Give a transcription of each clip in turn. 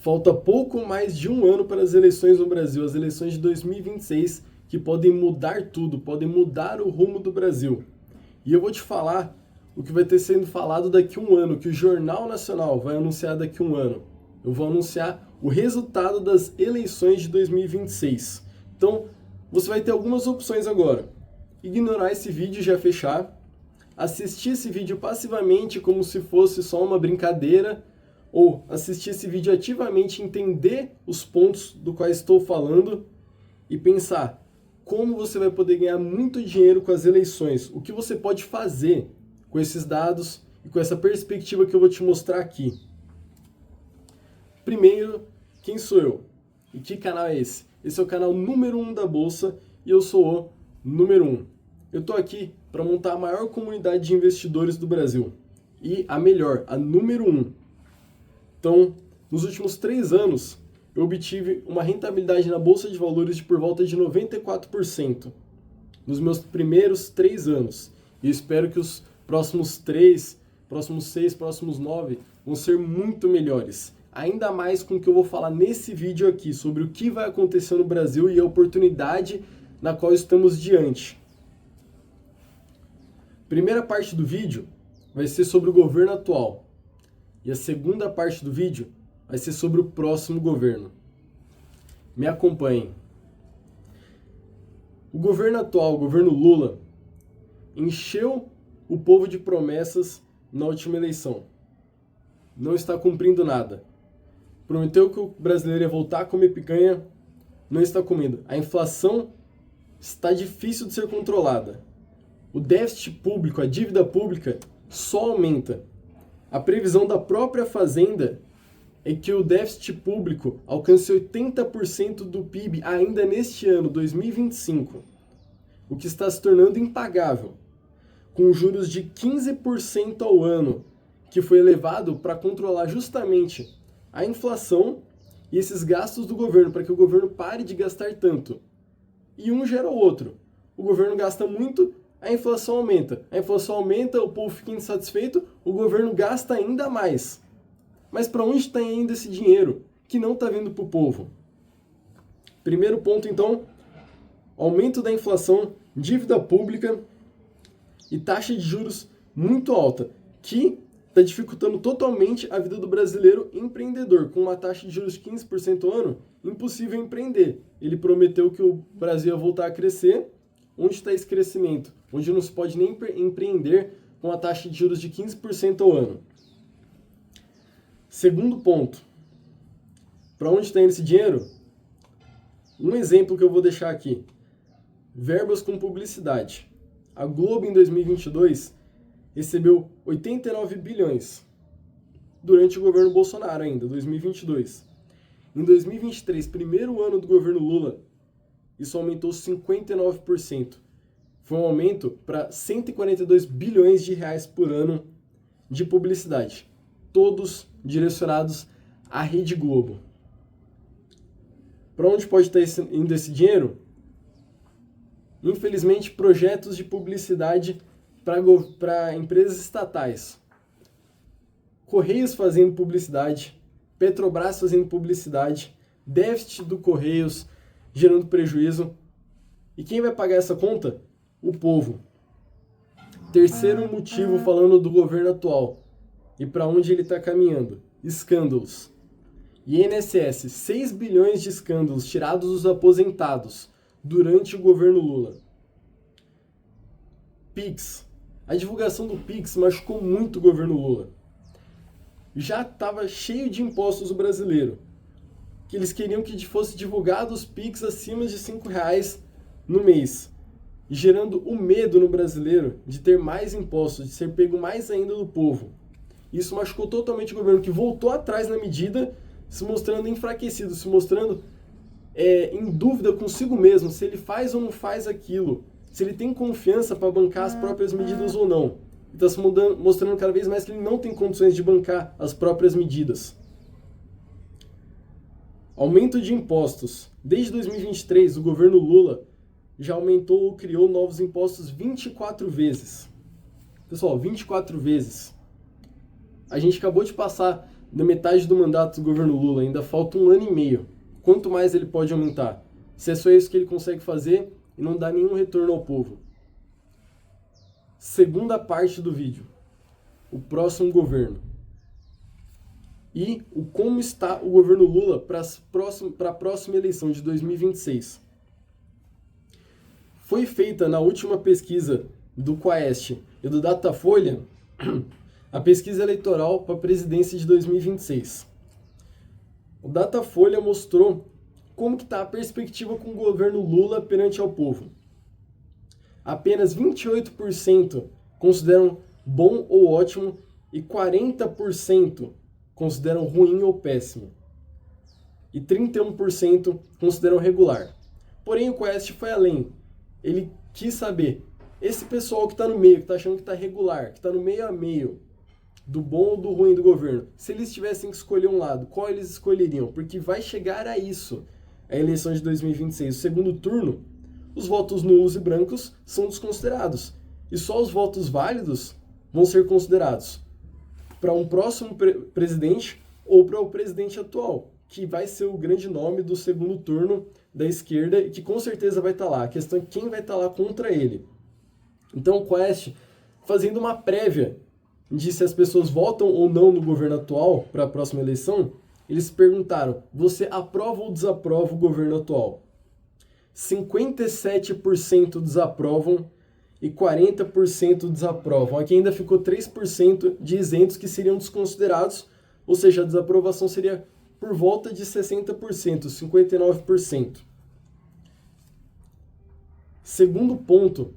Falta pouco mais de um ano para as eleições no Brasil, as eleições de 2026, que podem mudar tudo, podem mudar o rumo do Brasil. E eu vou te falar o que vai ter sendo falado daqui a um ano, que o Jornal Nacional vai anunciar daqui a um ano. Eu vou anunciar o resultado das eleições de 2026. Então, você vai ter algumas opções agora. Ignorar esse vídeo e já fechar. Assistir esse vídeo passivamente como se fosse só uma brincadeira, ou assistir esse vídeo ativamente, entender os pontos do quais estou falando e pensar como você vai poder ganhar muito dinheiro com as eleições, o que você pode fazer com esses dados e com essa perspectiva que eu vou te mostrar aqui. Primeiro, quem sou eu? E que canal é esse? Esse é o canal número 1 da Bolsa e eu sou o número 1. Eu estou aqui para montar a maior comunidade de investidores do Brasil e a melhor, a número 1. Então, nos últimos 3 anos, eu obtive uma rentabilidade na Bolsa de Valores de por volta de 94% nos meus primeiros 3 anos. E eu espero que os próximos 3, próximos 6, próximos 9 vão ser muito melhores. Ainda mais com o que eu vou falar nesse vídeo aqui, sobre o que vai acontecer no Brasil e a oportunidade na qual estamos diante. Primeira parte do vídeo vai ser sobre o governo atual. E a segunda parte do vídeo vai ser sobre o próximo governo. Me acompanhem. O governo atual, o governo Lula, encheu o povo de promessas na última eleição. Não está cumprindo nada. Prometeu que o brasileiro ia voltar a comer picanha, não está comendo. A inflação está difícil de ser controlada. O déficit público, a dívida pública, só aumenta. A previsão da própria Fazenda é que o déficit público alcance 80% do PIB ainda neste ano, 2025, o que está se tornando impagável, com juros de 15% ao ano, que foi elevado para controlar justamente a inflação e esses gastos do governo, para que o governo pare de gastar tanto. E um gera o outro. O governo gasta muito, a inflação aumenta. A inflação aumenta, o povo fica insatisfeito, o governo gasta ainda mais. Mas para onde está indo esse dinheiro que não está vindo para o povo? Primeiro ponto, então, aumento da inflação, dívida pública e taxa de juros muito alta, que está dificultando totalmente a vida do brasileiro empreendedor. Com uma taxa de juros de 15% ao ano, impossível empreender. Ele prometeu que o Brasil ia voltar a crescer. Onde está esse crescimento? Onde não se pode nem empreender com a taxa de juros de 15% ao ano. Segundo ponto, para onde está indo esse dinheiro? Um exemplo que eu vou deixar aqui. Verbas com publicidade. A Globo, em 2022, recebeu 89 bilhões. Durante o governo Bolsonaro ainda, 2022. Em 2023, primeiro ano do governo Lula, isso aumentou 59%. Foi um aumento para 142 bilhões de reais por ano de publicidade. Todos direcionados à Rede Globo. Para onde pode estar indo esse dinheiro? Infelizmente, projetos de publicidade para empresas estatais. Correios fazendo publicidade, Petrobras fazendo publicidade, déficit do Correios gerando prejuízo. E quem vai pagar essa conta? O povo. Terceiro motivo, falando do governo atual e para onde ele está caminhando: escândalos. INSS, 6 bilhões de escândalos tirados dos aposentados durante o governo Lula. Pix. A divulgação do Pix machucou muito o governo Lula. Já estava cheio de impostos o brasileiro, que eles queriam que fosse divulgado os Pix acima de R$5 no mês, gerando o medo no brasileiro de ter mais impostos, de ser pego mais ainda do povo. Isso machucou totalmente o governo, que voltou atrás na medida, se mostrando enfraquecido, se mostrando em dúvida consigo mesmo, se ele faz ou não faz aquilo, se ele tem confiança para bancar as próprias medidas ou não. Está se mostrando cada vez mais que ele não tem condições de bancar as próprias medidas. Aumento de impostos. Desde 2023, o governo Lula já aumentou ou criou novos impostos 24 vezes. Pessoal, 24 vezes. A gente acabou de passar da metade do mandato do governo Lula, ainda falta 1 ano e meio. Quanto mais ele pode aumentar? Se é só isso que ele consegue fazer e não dá nenhum retorno ao povo. Segunda parte do vídeo. O próximo governo. E como está o governo Lula para a próxima eleição de 2026. Foi feita na última pesquisa do Quaest e do Datafolha a pesquisa eleitoral para a presidência de 2026. O Datafolha mostrou como que está a perspectiva com o governo Lula perante ao povo. Apenas 28% consideram bom ou ótimo e 40% consideram ruim ou péssimo. E 31% consideram regular. Porém, o Quaest foi além. Ele quis saber, esse pessoal que está no meio, que está achando que está regular, que está no meio a meio, do bom ou do ruim do governo, se eles tivessem que escolher um lado, qual eles escolheriam? Porque vai chegar a isso, a eleição de 2026. O segundo turno, os votos nulos e brancos são desconsiderados. E só os votos válidos vão ser considerados para um próximo presidente ou para o presidente atual, que vai ser o grande nome do segundo turno da esquerda e que com certeza vai estar lá. A questão é quem vai estar lá contra ele. Então o Quaest, fazendo uma prévia de se as pessoas votam ou não no governo atual para a próxima eleição, eles perguntaram, você aprova ou desaprova o governo atual? 57% desaprovam e 40% desaprovam. Aqui ainda ficou 3% de isentos que seriam desconsiderados, ou seja, a desaprovação seria por volta de 60%, 59%. Segundo ponto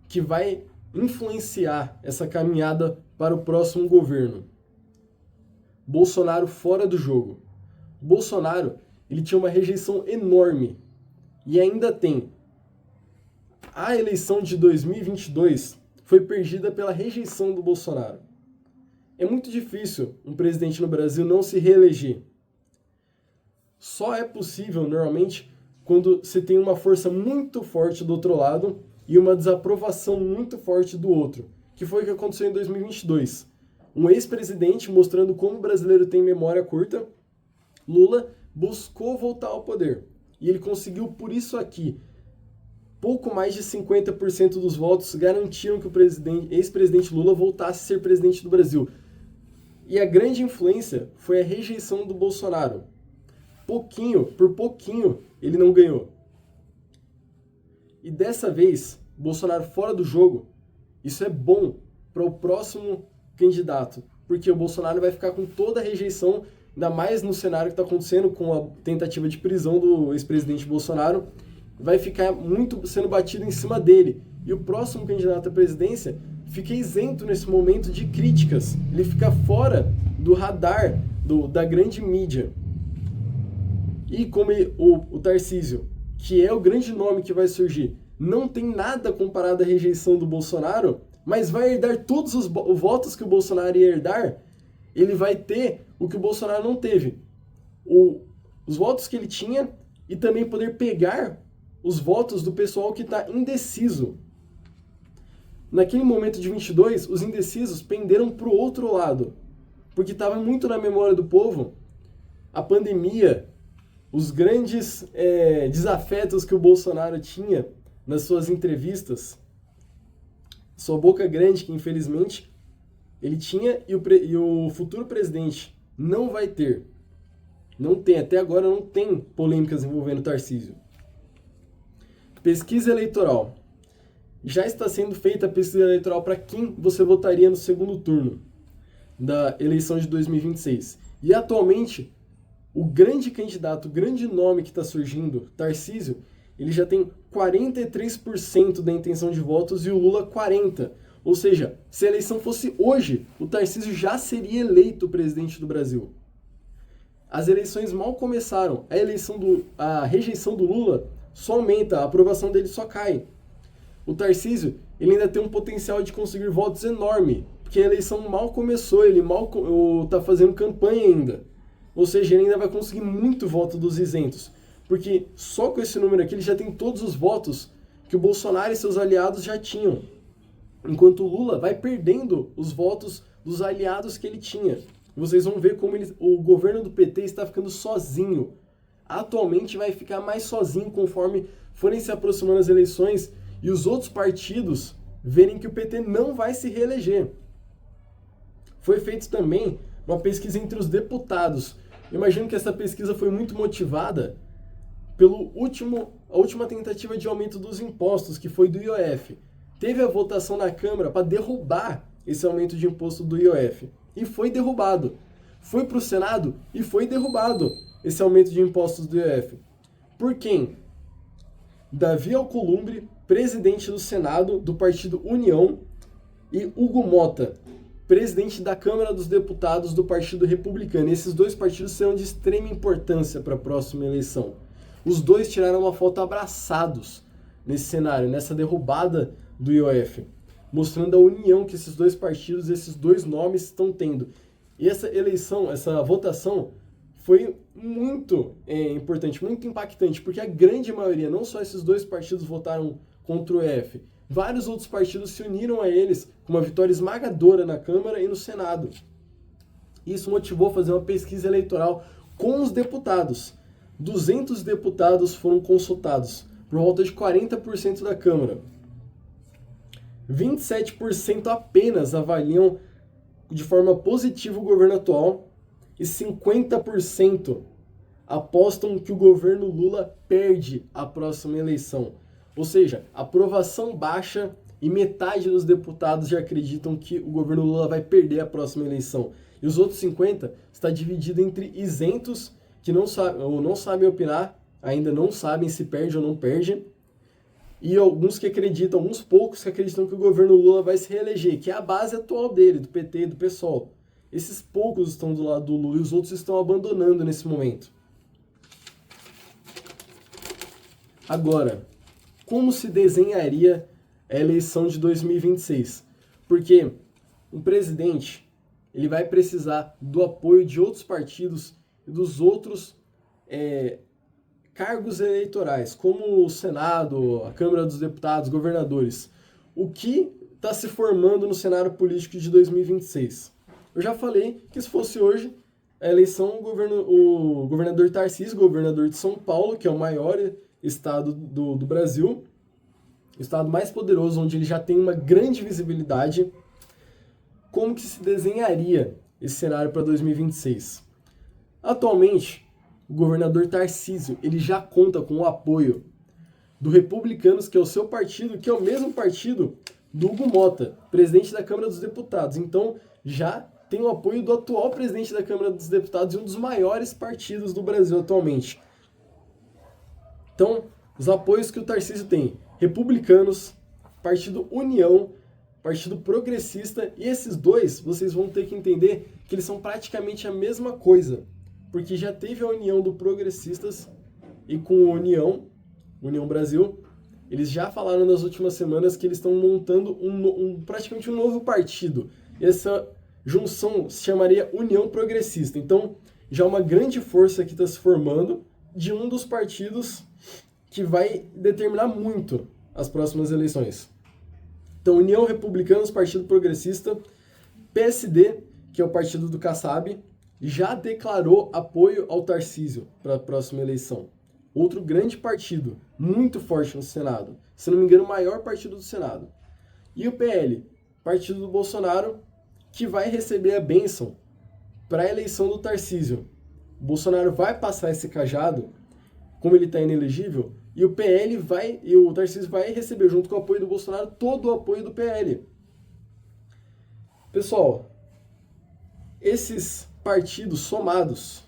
que vai influenciar essa caminhada para o próximo governo. Bolsonaro fora do jogo. Bolsonaro, ele tinha uma rejeição enorme e ainda tem. A eleição de 2022 foi perdida pela rejeição do Bolsonaro. É muito difícil um presidente no Brasil não se reeleger. Só é possível, normalmente, quando você tem uma força muito forte do outro lado e uma desaprovação muito forte do outro, que foi o que aconteceu em 2022. Um ex-presidente mostrando como o brasileiro tem memória curta, Lula buscou voltar ao poder. E ele conseguiu por isso aqui. Pouco mais de 50% dos votos garantiram que o ex-presidente Lula voltasse a ser presidente do Brasil. E a grande influência foi a rejeição do Bolsonaro. Por pouquinho, ele não ganhou. E dessa vez, Bolsonaro fora do jogo, isso é bom para o próximo candidato, porque o Bolsonaro vai ficar com toda a rejeição, ainda mais no cenário que está acontecendo com a tentativa de prisão do ex-presidente Bolsonaro, vai ficar muito sendo batido em cima dele. E o próximo candidato à presidência fica isento nesse momento de críticas. Ele fica fora do radar da grande mídia. E como o Tarcísio, que é o grande nome que vai surgir, não tem nada comparado à rejeição do Bolsonaro, mas vai herdar todos os votos que o Bolsonaro ia herdar, ele vai ter o que o Bolsonaro não teve. Os votos que ele tinha e também poder pegar os votos do pessoal que está indeciso. Naquele momento de 22, os indecisos penderam para o outro lado, porque estava muito na memória do povo a pandemia, os grandes desafetos que o Bolsonaro tinha nas suas entrevistas, sua boca grande que infelizmente ele tinha e o futuro presidente não vai ter. Não tem, até agora não tem polêmicas envolvendo Tarcísio. Pesquisa eleitoral. Já está sendo feita a pesquisa eleitoral para quem você votaria no segundo turno da eleição de 2026. E atualmente, o grande candidato, o grande nome que está surgindo, Tarcísio, ele já tem 43% da intenção de votos e o Lula 40%. Ou seja, se a eleição fosse hoje, o Tarcísio já seria eleito presidente do Brasil. As eleições mal começaram. A rejeição do Lula só aumenta, a aprovação dele só cai. O Tarcísio, ele ainda tem um potencial de conseguir votos enorme, porque a eleição mal começou, ele mal está fazendo campanha ainda. Ou seja, ele ainda vai conseguir muito voto dos isentos, porque só com esse número aqui ele já tem todos os votos que o Bolsonaro e seus aliados já tinham, enquanto o Lula vai perdendo os votos dos aliados que ele tinha. vocês vão ver como o governo do PT está ficando sozinho. Atualmente vai ficar mais sozinho conforme forem se aproximando as eleições e os outros partidos verem que o PT não vai se reeleger. Foi feita também uma pesquisa entre os deputados. Eu imagino que essa pesquisa foi muito motivada a última tentativa de aumento dos impostos, que foi do IOF. Teve a votação na Câmara para derrubar esse aumento de imposto do IOF. E foi derrubado. Foi para o Senado e foi derrubado esse aumento de impostos do IOF. Por quem? Davi Alcolumbre, presidente do Senado do partido União, e Hugo Mota, presidente da Câmara dos Deputados do Partido Republicano. Esses dois partidos serão de extrema importância para a próxima eleição. Os dois tiraram uma foto abraçados nesse cenário, nessa derrubada do IOF, mostrando a união que esses dois partidos, esses dois nomes estão tendo. E essa eleição, essa votação, foi muito importante, muito impactante, porque a grande maioria, não só esses dois partidos votaram contra o IOF, vários outros partidos se uniram a eles com uma vitória esmagadora na Câmara e no Senado. Isso motivou a fazer uma pesquisa eleitoral com os deputados. 200 deputados foram consultados, por volta de 40% da Câmara. 27% apenas avaliam de forma positiva o governo atual e 50% apostam que o governo Lula perde a próxima eleição. Ou seja, aprovação baixa e metade dos deputados já acreditam que o governo Lula vai perder a próxima eleição. E os outros 50% está dividido entre isentos, que não sabem opinar, ainda não sabem se perde ou não perde, e alguns poucos que acreditam que o governo Lula vai se reeleger, que é a base atual dele, do PT e do PSOL. Esses poucos estão do lado do Lula e os outros estão abandonando nesse momento. Agora, como se desenharia a eleição de 2026? Porque um presidente ele vai precisar do apoio de outros partidos e dos outros cargos eleitorais, como o Senado, a Câmara dos Deputados, governadores. O que está se formando no cenário político de 2026? Eu já falei que se fosse hoje, a eleição, o governador Tarcísio, governador de São Paulo, que é o maior estado do Brasil, o estado mais poderoso, onde ele já tem uma grande visibilidade, como que se desenharia esse cenário para 2026? Atualmente, o governador Tarcísio ele já conta com o apoio do Republicanos, que é o seu partido, que é o mesmo partido do Hugo Mota, presidente da Câmara dos Deputados. Então, já tem o apoio do atual presidente da Câmara dos Deputados e um dos maiores partidos do Brasil atualmente. Então, os apoios que o Tarcísio tem: Republicanos, Partido União, Partido Progressista, e esses dois, vocês vão ter que entender que eles são praticamente a mesma coisa, porque já teve a união do Progressistas e com a União Brasil, eles já falaram nas últimas semanas que eles estão montando praticamente um novo partido. Essa junção se chamaria União Progressista. Então, já uma grande força que está se formando de um dos partidos que vai determinar muito as próximas eleições. Então, União, Republicanos, Partido Progressista, PSD, que é o partido do Kassab, já declarou apoio ao Tarcísio para a próxima eleição. Outro grande partido, muito forte no Senado. Se não me engano, o maior partido do Senado. E o PL, partido do Bolsonaro, que vai receber a bênção para a eleição do Tarcísio. O Bolsonaro vai passar esse cajado, como ele está inelegível, e o Tarcísio vai receber, junto com o apoio do Bolsonaro, todo o apoio do PL. Pessoal, esses partidos somados,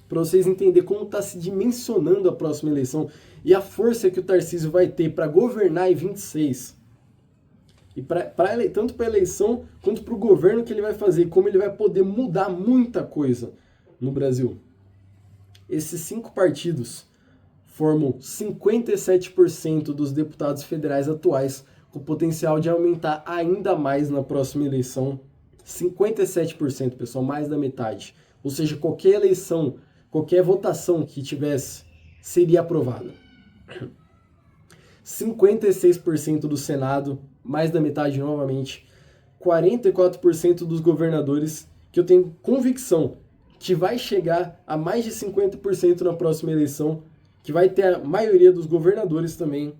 para vocês entenderem como está se dimensionando a próxima eleição e a força que o Tarcísio vai ter para governar em 26, e tanto para a eleição quanto para o governo que ele vai fazer, como ele vai poder mudar muita coisa no Brasil. Esses 5 partidos formam 57% dos deputados federais atuais, com potencial de aumentar ainda mais na próxima eleição. 57%, pessoal, mais da metade. Ou seja, qualquer eleição, qualquer votação que tivesse, seria aprovada. 56% do Senado, mais da metade novamente. 44% dos governadores que eu tenho convicção que vai chegar a mais de 50% na próxima eleição, que vai ter a maioria dos governadores também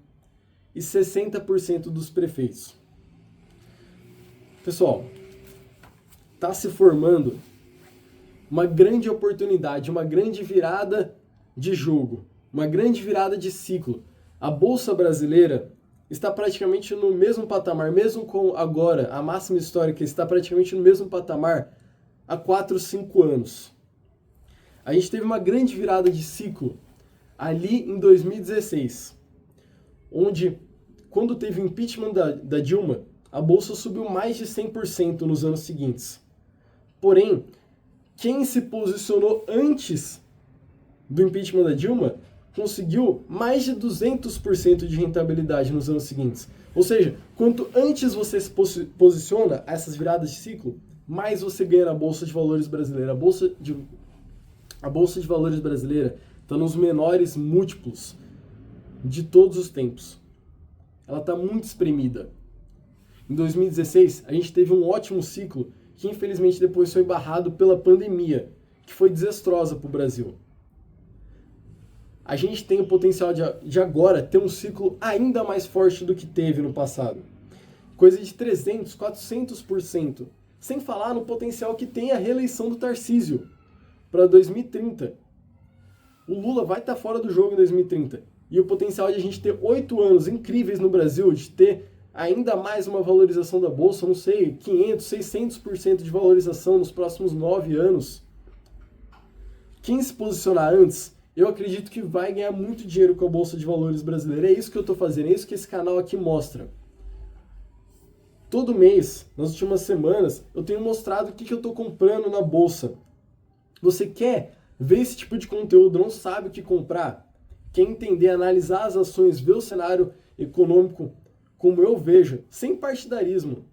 e 60% dos prefeitos. Pessoal, está se formando uma grande oportunidade, uma grande virada de jogo, uma grande virada de ciclo. A Bolsa Brasileira está praticamente no mesmo patamar, mesmo com agora a máxima histórica, está praticamente no mesmo patamar há 4, 5 anos. A gente teve uma grande virada de ciclo ali em 2016, onde, quando teve o impeachment da Dilma, a Bolsa subiu mais de 100% nos anos seguintes. Porém, quem se posicionou antes do impeachment da Dilma conseguiu mais de 200% de rentabilidade nos anos seguintes. Ou seja, quanto antes você se posiciona a essas viradas de ciclo, mais você ganha na Bolsa de Valores brasileira. A Bolsa de Valores brasileira está nos menores múltiplos de todos os tempos. Ela está muito espremida. Em 2016, a gente teve um ótimo ciclo que infelizmente depois foi barrado pela pandemia, que foi desastrosa para o Brasil. A gente tem o potencial de agora ter um ciclo ainda mais forte do que teve no passado. Coisa de 300%, 400%. Sem falar no potencial que tem a reeleição do Tarcísio para 2030. O Lula vai estar fora do jogo em 2030. E o potencial de a gente ter 8 anos incríveis no Brasil, de ter ainda mais uma valorização da Bolsa, não sei, 500, 600% de valorização nos próximos 9 anos. Quem se posicionar antes, eu acredito que vai ganhar muito dinheiro com a Bolsa de Valores brasileira. É isso que eu estou fazendo, é isso que esse canal aqui mostra. Todo mês, nas últimas semanas, eu tenho mostrado o que eu estou comprando na Bolsa. Você quer ver esse tipo de conteúdo, não sabe o que comprar? Quer entender, analisar as ações, ver o cenário econômico como eu vejo, sem partidarismo,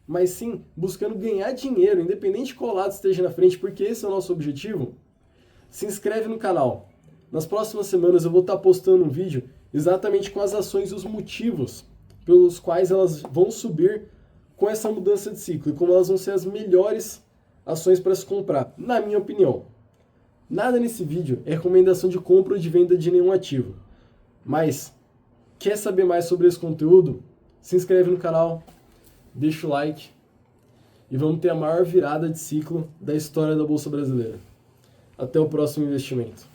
mas sim buscando ganhar dinheiro, independente de qual lado esteja na frente, porque esse é o nosso objetivo? Se inscreve no canal. Nas próximas semanas eu vou estar postando um vídeo exatamente com as ações e os motivos pelos quais elas vão subir com essa mudança de ciclo e como elas vão ser as melhores ações para se comprar, na minha opinião. Nada nesse vídeo é recomendação de compra ou de venda de nenhum ativo, mas quer saber mais sobre esse conteúdo? Se inscreve no canal, deixa o like e vamos ter a maior virada de ciclo da história da Bolsa Brasileira. Até o próximo investimento.